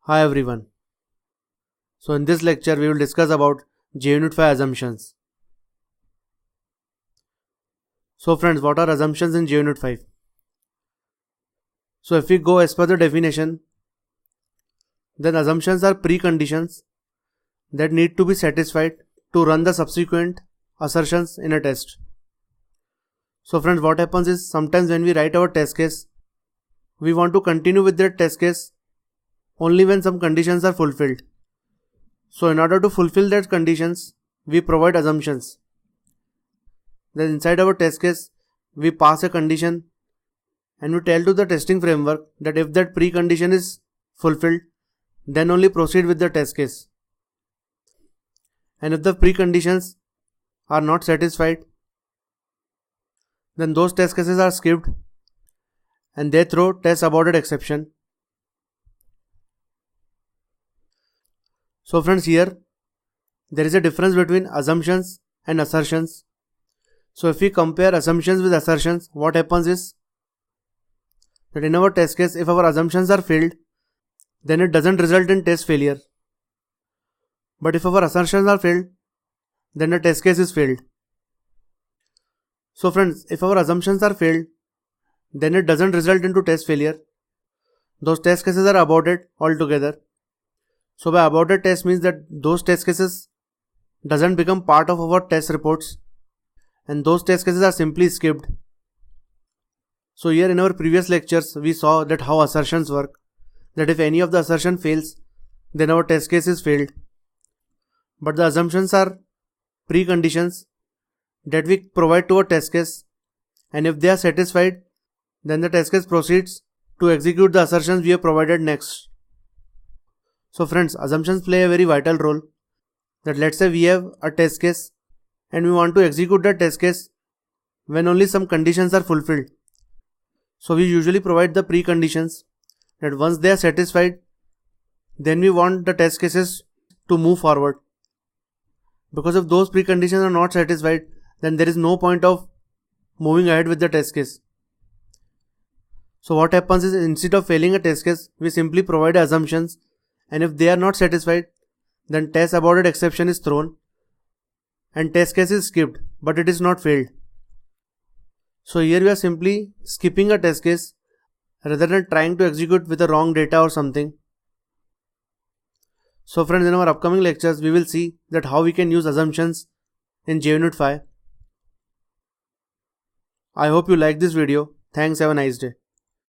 Hi everyone. So in this lecture we will discuss about JUnit 5 assumptions. So friends, what are assumptions in JUnit 5? So if we go as per the definition, then assumptions are preconditions that need to be satisfied to run the subsequent assertions in a test. So friends, what happens is sometimes when we write our test case, we want to continue with that test case only when some conditions are fulfilled. So in order to fulfill that conditions, we provide assumptions. Then inside our test case, we pass a condition and we tell to the testing framework that if that precondition is fulfilled, then only proceed with the test case. And if the preconditions are not satisfied, then those test cases are skipped and they throw test aborted exception. So friends, here there is a difference between assumptions and assertions. So if we compare assumptions with assertions, what happens is that in our test case, if our assumptions are failed, then it doesn't result in test failure. But if our assertions are failed, then the test case is failed. So friends, if our assumptions are failed, then it doesn't result into test failure. Those test cases are aborted altogether. So by aborted test means that those test cases doesn't become part of our test reports and those test cases are simply skipped. So here in our previous lectures, we saw that how assertions work, that if any of the assertion fails, then our test case is failed. But the assumptions are preconditions that we provide to a test case, and if they are satisfied, then the test case proceeds to execute the assertions we have provided next. So friends, assumptions play a very vital role. That let's say we have a test case and we want to execute the test case when only some conditions are fulfilled. So we usually provide the preconditions that once they are satisfied, then we want the test cases to move forward. Because if those preconditions are not satisfied, then there is no point of moving ahead with the test case. So what happens is instead of failing a test case, we simply provide assumptions, and if they are not satisfied, then test aborted exception is thrown and test case is skipped, but it is not failed. So here we are simply skipping a test case rather than trying to execute with the wrong data or something. So friends, in our upcoming lectures, we will see that how we can use assumptions in JUnit 5. I hope you like this video. Thanks, have a nice day.